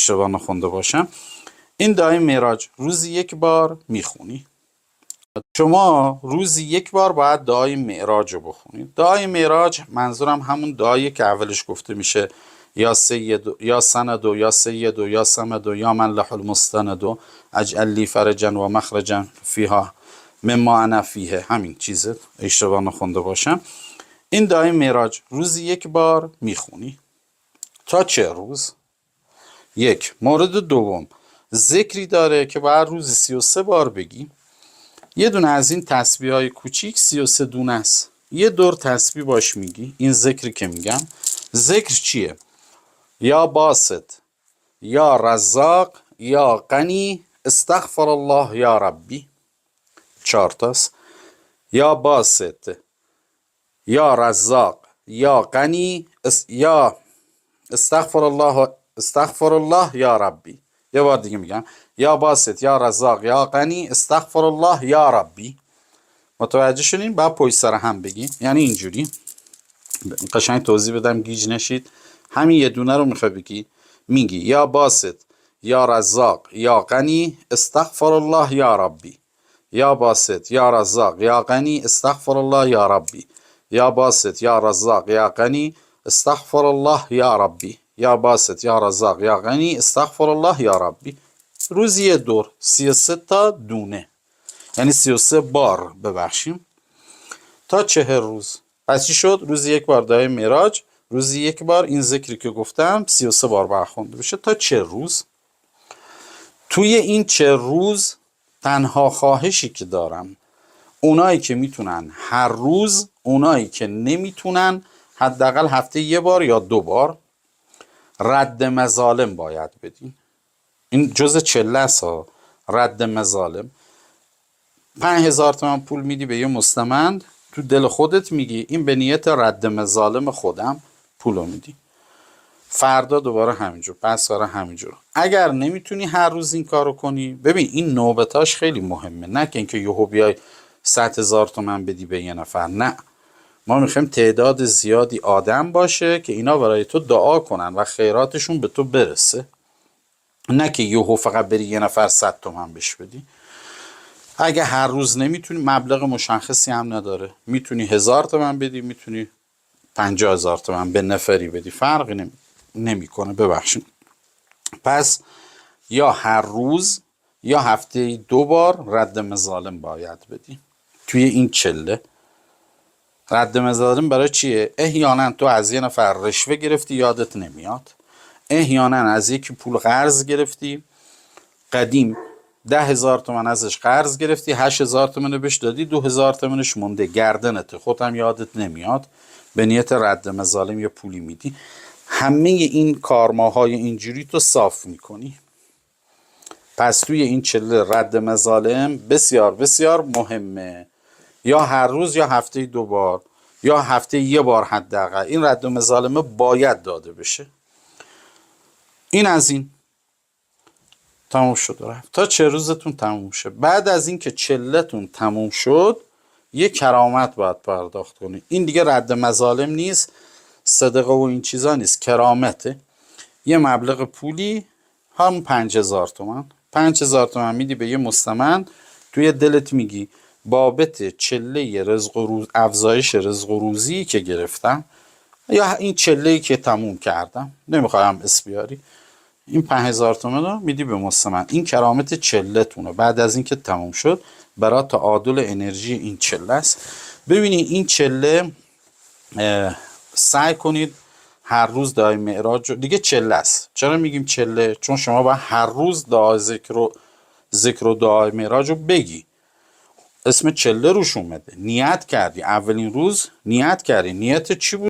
اشتباه نخونده باشم. این دعای معراج روزی یک بار میخونی. شما روزی یک بار باید دعای معراج رو بخونید. دعای معراج منظورم همون دعایی که اولش گفته میشه یا سید یا سند یا سید یا سمد یا من له المستند اجعل لی فرجا و مخرجا فیها مما انا فیه، همین چیزه، اشتباه نخونده باشم. این دعای معراج روزی یک بار میخونی. تا چه روز؟ یک. مورد دوم، ذکری داره که باید روزی 33 بار بگی. یه دونه از این تسبیح های کوچیک 33 دونه است. یه دور تسبیح باش میگی. این ذکری که میگم، ذکر چیه؟ یا باسط، یا رزاق، یا غنی، استغفر الله یا ربی. 4 تاست. یا باسط، یا رزاق، یا غنی، یا استغفر الله یا ربی. یه بار دیگه میگم، یا باسط، یا رزاق، یا غنی، استغفر الله یا ربی. متوجه شدین؟ بعد پشت سر هم بگی. یعنی اینجوری قشنگ توضیح بدم گیج نشید. همین یه دونه رو میخوای بگی، میگی یا باسط، یا رزاق، یا غنی، استغفر الله یا ربی. یا باسط، یا رزاق، یا غنی، استغفر الله یا ربی. یا باسط، یا رزاق، یا غنی، استغفر الله یا ربی. یا باسط، یا رزاق، یا غنی، استغفر الله یا ربی. روزی یه دور، 33 تا دونه، یعنی 33 بار ببخشیم، تا 40 روز. پس چی شد؟ روزی یک بار دعای معراج، روزی یک بار این ذکری که گفتم 33 بار برخوانده بشه تا 40 روز. توی این 40 روز تنها خواهشی که دارم، اونایی که میتونن هر روز، اونایی که نمیتونن حداقل هفته یه بار یا 2 بار رد مظالم باید بدین. این جزء چله است ها. رد مظالم 5000 تومان پول میدی به یه مستمند، تو دل خودت میگی این به نیت رد مظالم خودم پولو میدی. فردا دوباره همینجور، پس فردا همینجور. اگر نمیتونی هر روز این کارو کنی، ببین این نوبتاش خیلی مهمه، نه که اینکه یهو بیای 100,000 تومان بدی به یه نفر. نه، ما میخوایم تعداد زیادی آدم باشه که اینا برای تو دعا کنن و خیراتشون به تو برسه، نه که یهو فقط بری یه نفر 100 تومان بهش بدی. اگه هر روز نمیتونی، مبلغ مشخصی هم نداره، میتونی 1000 تومان بدی، میتونی 50,000 تومان به نفری بدی، فرقی نمیکنه. ببخشید. پس یا هر روز یا هفته 2 بار رد مظالم باید بدی. توی این چله رد مظالم برای چیه؟ احیانا تو از یه نفر رشوه گرفتی یادت نمیاد، احیانا از یکی پول قرض گرفتی، قدیم 10,000 تومان ازش قرض گرفتی، 8,000 تومان بهش دادی، 2,000 تومانش مونده گردنته، خودم یادت نمیاد، به نیت رد مظالم یه پولی میدی. همه این کارماهای اینجوری تو صاف میکنی. پس توی این چله رد مظالم بسیار بسیار مهمه. یا هر روز یا هفته 2 بار یا هفته یه بار حداقل این رد مظالمه باید داده بشه. این از این تموم شد و رفت. تا 40 روزتون تموم شه. بعد از این که چلتون تموم شد یه کرامت باید پرداخت کنی. این دیگه رد مظالم نیست، صدقه و این چیزا نیست، کرامته. یه مبلغ پولی، هم 5,000 تومان، 5,000 تومان میدی به یه مستمند، توی دلت میگی بابت چله رزق و روز، افزایش رزق و روزی که گرفتم، یا این چله‌ای که تموم کردم، نمیخوام اسم بیاری، این 5,000 تومان رو میدی به مستمند. این کرامت چله تونه. بعد از این که تموم شد برای تعادل انرژی این چله است. ببینید این چله سعی کنید هر روز دعای معراج دیگه چله است. چرا میگیم چله؟ چون شما باید هر روز دعای ذکر و دعای معراج رو بگی. اسم چله روش اومده. نیت کردی اولین روز، نیت کردی. نیت چی بود؟